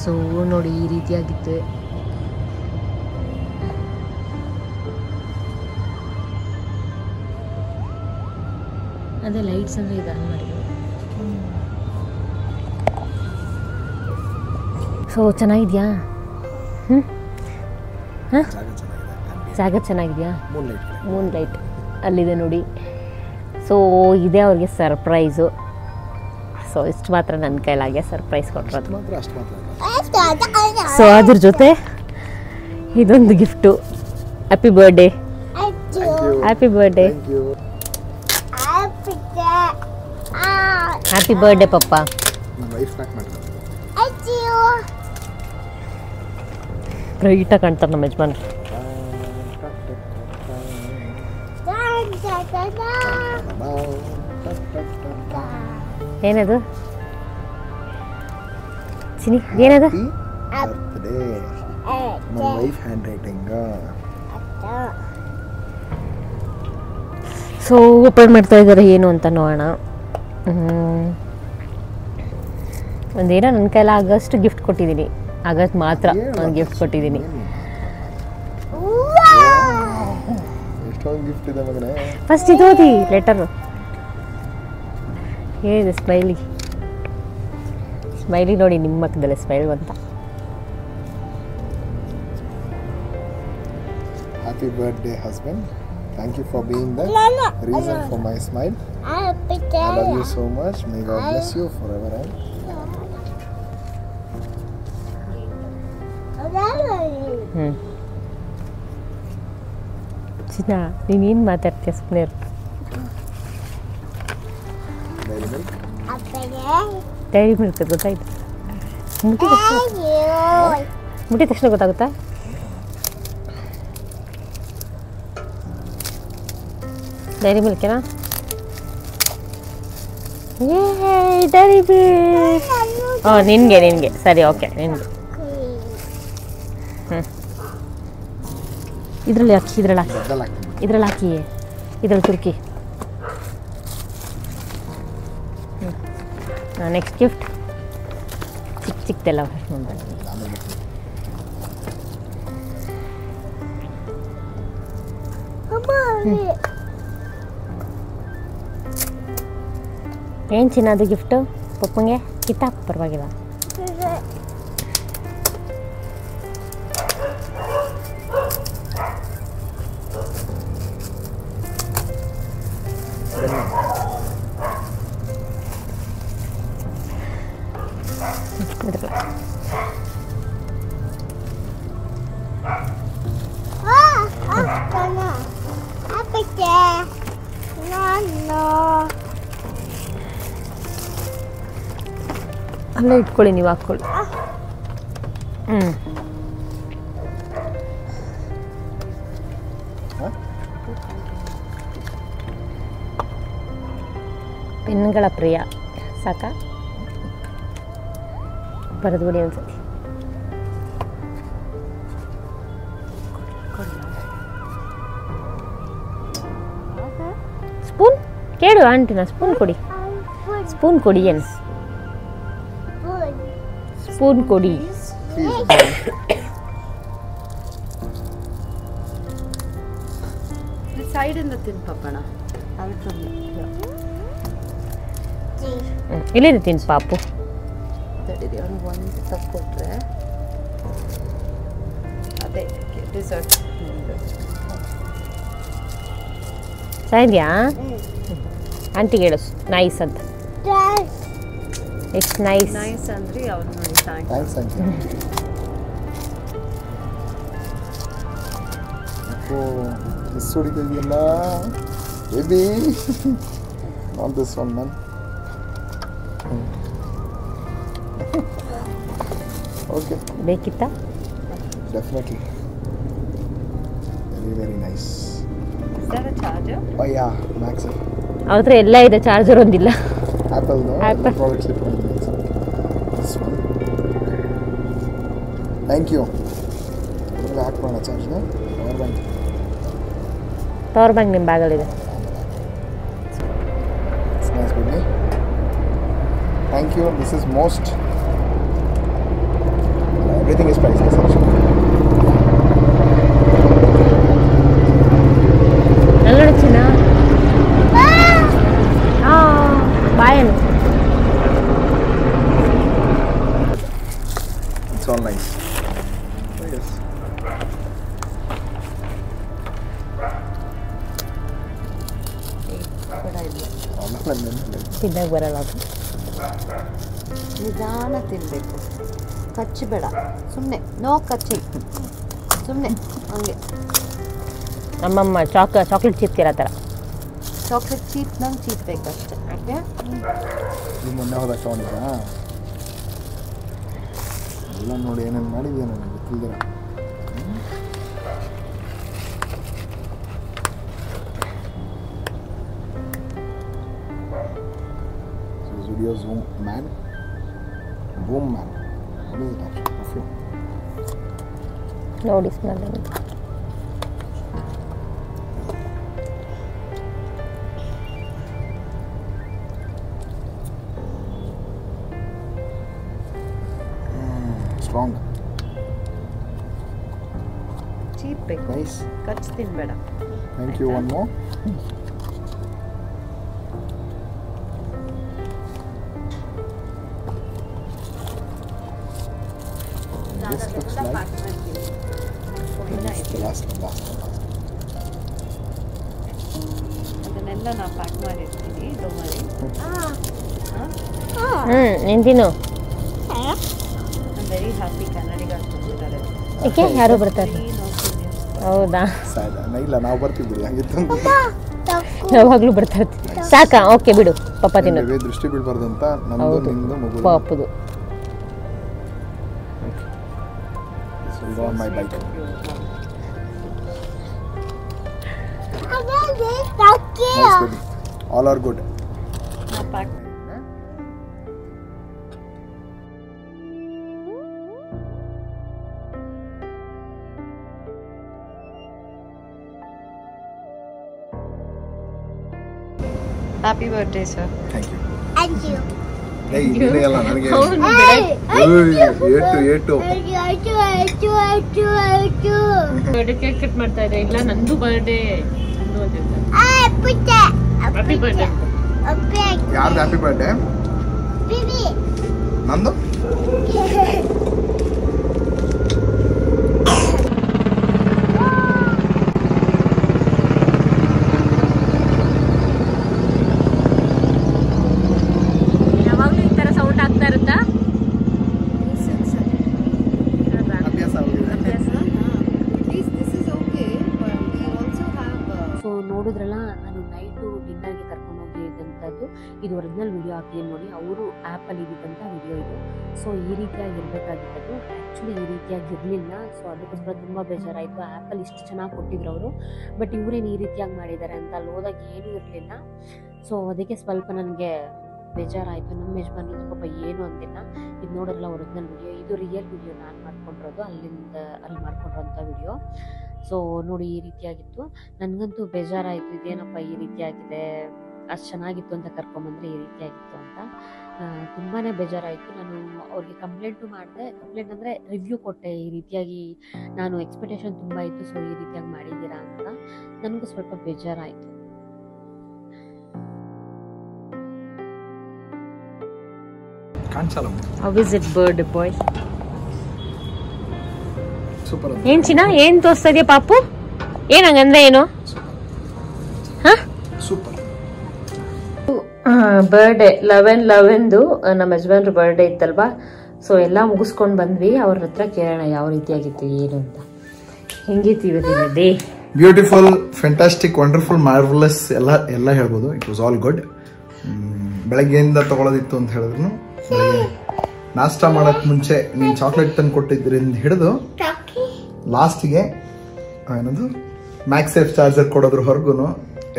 ಸೊ ನೋಡಿ ಈ ರೀತಿಯಾಗಿತ್ತು. ಅದೇ ಲೈಟ್ಸ್ ಅಂದ್ರೆ ಇದು ಆನ್ ಮಾಡಿದ್ರು. ಸೊ ಚೆನ್ನಾಗಿದ್ಯಾ? ಜಾಗ ಚೆನ್ನಾಗಿದ್ಯಾ? ಮೂನ್ ಲೈಟ್ ಅಲ್ಲಿದೆ ನೋಡಿ. ಸೊ ಇದೇ ಅವ್ರಿಗೆ ಸರ್ಪ್ರೈಸು. ಸೊ ಇಷ್ಟು ಮಾತ್ರ ನನ್ನ ಕೈಲಾಗೆ ಸರ್ಪ್ರೈಸ್ ಕೊಟ್ಟಿರೋದು. ಸೊ ಅದ್ರ ಜೊತೆ ಇದೊಂದು gift. Happy birthday. Happy birthday. Happy birthday ಪಪ್ಪ. ಬ್ರೈಟಾಗಿ ಕಾಣ್ತಾರೆ ನಮ್ಮ ಯಜಮಾನ್ರು. ಏನದು ಚಿನಿ? ಏನದು? ಸೊ ಓಪನ್ ಮಾಡ್ತಾ ಇದ್ದಾರೆ ಏನು ಅಂತ ನೋಡೋಣ. ಒಂದೇನೋ ನನ್ನ ಕೈಲ ಆಗಷ್ಟು ಗಿಫ್ಟ್ ಕೊಟ್ಟಿದ್ದೀನಿ. ಆಗಸ್ಟ್ ಮಾತ್ರ ಒಂದು ಗಿಫ್ಟ್ ಕೊಟ್ಟಿದ್ದೀನಿ. ಫಸ್ಟ್ ಇದು ಓದಿ ಲೆಟರು. ಏನಿದೆ? ಸ್ಮೈಲಿ. ಸ್ಮೈಲಿ ನೋಡಿ ನಿಮ್ಮ ಮಕ್ಕದಲ್ಲೇ ಸ್ಮೈಲ್ ಅಂತ. Happy birthday husband. Thank you for being the reason for my smile. I love you so much. May God bless you forever and ಚಿನ್ನ ನೀನೇನು ಮಾತಾಡ್ತೀಯ? ಸುಮ್ಮನೆ ಡೈರಿ ಮಿಲ್ಕ್ ಗೊತ್ತಾಯ್ತು. ಮುಟ್ಟಿದ ತಕ್ಷಣ ಗೊತ್ತಾಗುತ್ತಾ? ಡೈರಿ ಮಿಲ್ಕೇನಾ? Dairy Milk. ನಿನಗೆ ಸರಿ, ಓಕೆ ನಿನಗೆ. ಇದ್ರಲ್ಲಿ ಹಾಕಿ, ಇದ್ರಲ್ಲಿ ಹಾಕಿ, ಇದ್ರಲ್ಲಿ ತುರ್ಕಿ. ನೆಕ್ಸ್ಟ್ ಗಿಫ್ಟ್ ಚಿಕ್ಕದೆಲ್ಲ ಏನು ಚಿನ್ನದು ಗಿಫ್ಟು? ಪಪ್ಪಂಗೆ ಕಿತಾಪ್ ಪರವಾಗಿಲ್ಲ. ಅಲ್ಲೇ ಇಟ್ಕೊಳ್ಳಿ, ನೀವು ಹಾಕ್ಕೊಳ್ಳಿ. ಪೆನ್ಗಳ ಪ್ರಿಯ ಸಾಕಾ? ಬರೆದು ಬಿಡಿ ಒಂದ್ಸತಿ. ಸ್ಪೂನ್ ಕೇಳು ಆಂಟಿನ ಸ್ಪೂನ್ ಕೊಡಿ ಏನು ಸ್ಪೂನ್ ಕೊಡಿ ಸೈಡಿಂದ ತಿನ್ ಪಾಪಣ ಇಲ್ಲಿದೆ ತಿನ್ ಪಾಪು ತಡೀರಿ ಅವ್ನಿಗೆ ಒಂದು ತಕ್ಕೊಟ್ರೆ ಅದೇ ಡಿಸರ್ಟ್ ಚೆನ್ನಾಗಿದೆಯಾ ಆಂಟಿಗೆ ಹೇಳು ನೈಸ್ ಅಂತ ಇಟ್ಸ್ ನೈಸ್ ನೈಸ್ ಅಂದ್ರೆ ಅವ್ರು ನೋಡಿ ಥ್ಯಾಂಕ್ಸ್ ಆಂಟಿ. ಅಪ್ಪೋ ಮಿಸ್ ಹೊಡಿತಿದ್ಯಲ್ಲ baby. Not this one man. Okay ಬೇಕಿತ್ತಾ definitely very very nice. Charger yeah Macs ಅವ್ರ ಹತ್ರ ಎಲ್ಲ ಇದೆ ಚಾರ್ಜರ್ ಒಂದಿಲ್ಲ ಆ್ಯಪಲ್ದು Apple. Products thank you. ಹಾಕ್ಬೋಣ ಚಾರ್ಜ್ನ ಪವರ್ ಬ್ಯಾಂಕ್. ಪವರ್ ಬ್ಯಾಂಕ್ ನಿಮ್ಮ ಬ್ಯಾಗಲ್ಲಿದೆ. It's nice baby. Thank you. This is most. Everything is priceless actually. ನಲ್ಲೋಡು ಚಿನ್ನ ಬಾಯನು It's all nice. Yes. ತಿನ್ನಾಗ ಬರಲ್ಲ ಅದು. ನಿಧಾನ ತಿನ್ನಬೇಕು, ಕಚ್ಚಬೇಡ ಸುಮ್ಮನೆ. ನೋ ಕಚ್ಚಿ ಸುಮ್ಮನೆ ಹಂಗೆ. ನಮ್ಮಮ್ಮ ಚಾಕ್ಲೇಟ್ ಚಿಪ್ತಿರೋ ಥರ ಚಾಕ್ಲೇಟ್ ಚೀಪ್ನಂಗೆ ಚೀಪ್ಬೇಕು ಅಷ್ಟೇ. ಓಕೆ, ನೀವು ಮೊನ್ನೆ ಹೋದಾಗ ತೊಗೊಂಡಿದ್ದ ಎಲ್ಲ ನೋಡಿ ಏನೇನು ಮಾಡಿದ್ಯಾ ನನಗೆ ಗೊತ್ತಿಲ್ದಿರ. Video zoom man, boom man. What is it actually? Perfume. ನೋಡಿ ಸ್ಮೆಲ್ ಅಂತ. Strong. ಚೀಪ್ ಬೇಕು, Nice. Kachchi ತಿನ್ಬೇಡ. Thank you. One more. This looks like the last one. ಅದನ್ನೆಲ್ಲ ನಾನು ಪ್ಯಾಕ್ ಮಾಡಿರ್ತೀನಿ. ಡೋಮರಿ ನೀನು ತಿನ್ನು. Very happy. ಕನ್ನಡಿಗರು ಬಂದಿದ್ದಾರೆ. ಏಕೆ ಯಾರೋ ಬರ್ತಾರೆ? ಹೌದಾ, ಇಲ್ಲ ನಾವು ಬರ್ತಿದ್ವಿ ಹಾಗಿತ್ತು. ಯಾವಾಗಲೂ ಬರ್ತಾ ಇರ್ತೀವಿ. ಸಾಕಾ? ಓಕೆ ಬಿಡು, ಪಪ್ಪ ತಿನ್ನು. ದೃಷ್ಟಿ ಬೀಳ್ಬಾರ್ದು ಅಂತ ನಮ್ದು ಹೌದು. ನಿಮ್ದು ಮಗು. ಪಾಪದು This will go on my bike. Nice baby. All are good. ನಾನು pack happy birthday sir. Thank you. Thank you. Hey, ನಿನಗಲ್ಲ ನನಗೆ. ಏಟು. ಬರ್ಡೇ ಕೇಕ್ ಕಟ್ ಮಾಡ್ತಾ ಇದೆ. ಇಲ್ಲ ನಂದು ಬರ್ಡೇ. Happy birthday. ಯಾರ್ದು ಹ್ಯಾಪಿ ಬರ್ಡೇ? ನಂದು. ಯಾವಾಗಲೂ ಈ ಥರ ಸೌಂಡ್ ಆಗ್ತಾ ಇರುತ್ತಾ? ಅಭ್ಯಾಸ ಆಗಿದೆ. ಸೊ ನೋಡಿದ್ರಲ್ಲ, ನಾನು ನೈಟು ಡಿನ್ನರ್ಗೆ ಕರ್ಕೊಂಡು ಹೋಗಿದ್ದಂಥದ್ದು ಇದು ಒರಿಜಿನಲ್ ವಿಡಿಯೋ ಹಾಕಿದ್ದೀನಿ ನೋಡಿ. ಅವರು ಆ್ಯಪಲ್ಲಿ ಇದ್ದಂಥ ವಿಡಿಯೋ ಇದು. ಸೊ ಈ ರೀತಿಯಾಗಿ ಇರಬೇಕಾಗಿತ್ತು. ಆ್ಯಕ್ಚುಲಿ ಈ ರೀತಿಯಾಗಿ ಇರಲಿಲ್ಲ. ಸೊ ಅದಕ್ಕೋಸ್ಕರ ತುಂಬ ಬೇಜಾರಾಯಿತು. ಆ್ಯಪಲ್ಲಿ ಇಷ್ಟು ಚೆನ್ನಾಗಿ ಕೊಟ್ಟಿದ್ರು ಅವರು, ಬಟ್ ಇವರೇನು ಈ ರೀತಿಯಾಗಿ ಮಾಡಿದ್ದಾರೆ ಅಂತ ಅಲ್ಲಿ ಹೋದಾಗ ಏನೂ ಇರಲಿಲ್ಲ. ಸೊ ಅದಕ್ಕೆ ಸ್ವಲ್ಪ ನನಗೆ ಬೇಜಾರಾಯಿತು. ನಮ್ಮ ಯಜಮಾನ್ರು ಪಾಪ ಏನೂ ಅಂದಿಲ್ಲ. ಇದು ನೋಡಿರಲ್ಲ ಒರಿಜಿನಲ್ ವಿಡಿಯೋ, ಇದು ರಿಯಲ್ ವಿಡಿಯೋ ನಾನು ಮಾಡ್ಕೊಂಡಿರೋದು, ಅಲ್ಲಿ ಮಾಡ್ಕೊಂಡಿರೋಂಥ ವಿಡಿಯೋ. ಸೊ ನೋಡಿ ಈ ರೀತಿಯಾಗಿತ್ತು. ನನಗಂತೂ ಬೇಜಾರಾಯಿತು, ಇದೇನಪ್ಪ ಈ ರೀತಿಯಾಗಿದೆ ಅಷ್ಟು ಚೆನ್ನಾಗಿತ್ತು ಅಂತ ಕರ್ಕೊಂಬಂದ್ರೆ ಈ ರೀತಿಯಾಗಿತ್ತು ಅಂತ. ತುಂಬಾ ಬೇಜಾರಾಯಿತು. ನಾನು ಅವ್ರಿಗೆ ಕಂಪ್ಲೇಂಟು ಮಾಡಿದೆ. ಕಂಪ್ಲೇಂಟ್ ಅಂದರೆ ರಿವ್ಯೂ ಕೊಟ್ಟೆ, ಈ ರೀತಿಯಾಗಿ ನಾನು ಎಕ್ಸ್ಪೆಕ್ಟೇಷನ್ ತುಂಬ ಇತ್ತು, ಸೊ ಈ ರೀತಿಯಾಗಿ ಮಾಡಿದ್ದೀರಾ ಅಂತ. ನನಗೂ ಸ್ವಲ್ಪ ಬೇಜಾರಾಯಿತು. How is it bird boy? Super. ಏನ್ ಚಿನ್ನ ಏನ್ ತೋರಿಸ್ತಾ ಇದೆಯಾ ಪಾಪು? ಏನ್ ಹಂಗಂದ್ರೆ ಏನು? ಸೂಪರ್. ಬರ್ಡೇ 11/11 ನಮ್ಮ ಯಜಮಾನ್ರ ಬರ್ಡೇ ಇತ್ತಲ್ವಾ, ಸೊ ಎಲ್ಲ ಮುಗಿಸ್ಕೊಂಡು ಬಂದ್ವಿ. ಅವ್ರ ಹತ್ರ ಕೇಳೋಣ ಯಾವ ರೀತಿಯಾಗಿತ್ತು ಏನು ಅಂತ. ಹೆಂಗಿತ್ತು ಇವತ್ತಿನ day? Beautiful, fantastic, wonderful, marvellous ಎಲ್ಲ ಹೇಳ್ಬೋದು. It was all good. ಬೆಳಗ್ಗೆಯಿಂದ ತಗೊಳ್ಳೋದಿತ್ತು ಅಂತ ಹೇಳಿದ್ರು, ನಾಷ್ಟ ಮಾಡಕ್ ಮುಂಚೆ ನೀನು ಚಾಕ್ಲೇಟ್ ತಂದು ಕೊಟ್ಟಿದ್ರಿಂದ ಹಿಡಿದು ಲಾಸ್ಟಿಗೆ ಏನದು ಮ್ಯಾಕ್ಸೇಫ್ ಚಾರ್ಜರ್ ಕೊಡೋದ್ರ ಹೊರಗೂ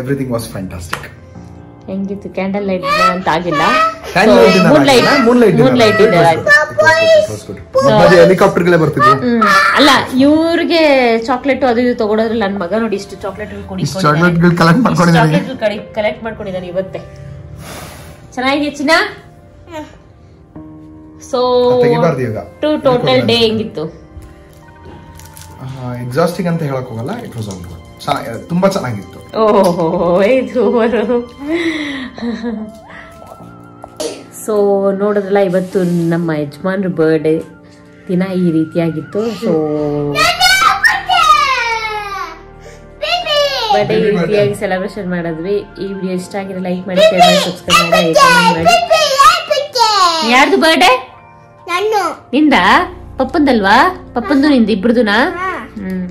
ಎವ್ರಿಥಿಂಗ್ ವಾಸ್ ಫ್ಯಾಂಟಾಸ್ಟಿಕ್. ಹೆಂಗಿತ್ತು? ಕ್ಯಾಂಡಲ್ ಲೈಟ್ ಅಂತ ಆಗಿಲ್ಲ, ಹೆಲಿಕಾಪ್ಟರ್ಗಳೇ ಬರ್ತಿದ್ವು. ಅಲ್ಲ, ಇವ್ರಿಗೆ ಚಾಕ್ಲೇಟ್ ಅದು ಇದು ತಗೊಳೋದ್ರಲ್ಲಿ ನನ್ನ ಮಗ ನೋಡಿ ಇಷ್ಟು ಚಾಕ್ಲೇಟ್ ಕಲೆಕ್ಟ್ ಮಾಡ್ಕೊಂಡಿದ್ದಾನೆ ಇವತ್ತೇ. ಚೆನ್ನಾಗಿದೆ ಚಿನ್ನ. ಸೊ ಟೋಟಲ್ ಡೇ ಹೆಂಗಿತ್ತು? ಎಕ್ಸಾಸ್ಟಿಂಗ್ ಅಂತ ಹೇಳಕ್ ಹೋಗಲ್ಲ, ಇಟ್ ವಾಸ್ ಆಲ್ ಗುಡ್. ತುಂಬಾ ಚೆನ್ನಾಗಿತ್ತು. ಸೊ ನೋಡಿದ್ರಲ್ಲ, ಇವತ್ತು ನಮ್ಮ ಯಜಮಾನ್ರ ಬರ್ಡೇ ದಿನ ಈ ರೀತಿಯಾಗಿತ್ತು. ಸೊ ಬರ್ಡೇ ಈ ರೀತಿಯಾಗಿ ಸೆಲೆಬ್ರೇಷನ್ ಮಾಡಿದ್ವಿ. ಈ ವಿಡಿಯೋ ಇಷ್ಟ ಆಗಿರೋ ಲೈಕ್ ಮಾಡಿ, ಶೇರ್ ಮಾಡಿ, ಸಬ್ಸ್ಕ್ರೈಬ್ ಮಾಡಿ, ಕಮೆಂಟ್ ಮಾಡಿ. ಯಾರ್ದು ಬರ್ಡೇ? ನಿಂದ? ಪಪ್ಪಂದಲ್ವಾ? ಪಪ್ಪಂದು ನಿಂದ ಇಬ್ರದುನಾ?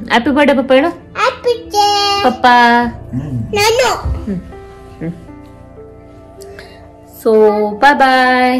ಹ್ಯಾಪಿ ಬರ್ಡೇ ಪಪ್ಪ ಹೇಳು. ಪಪ್ಪ. ಸೊ ಬಾಯ್ ಬಾಯ್.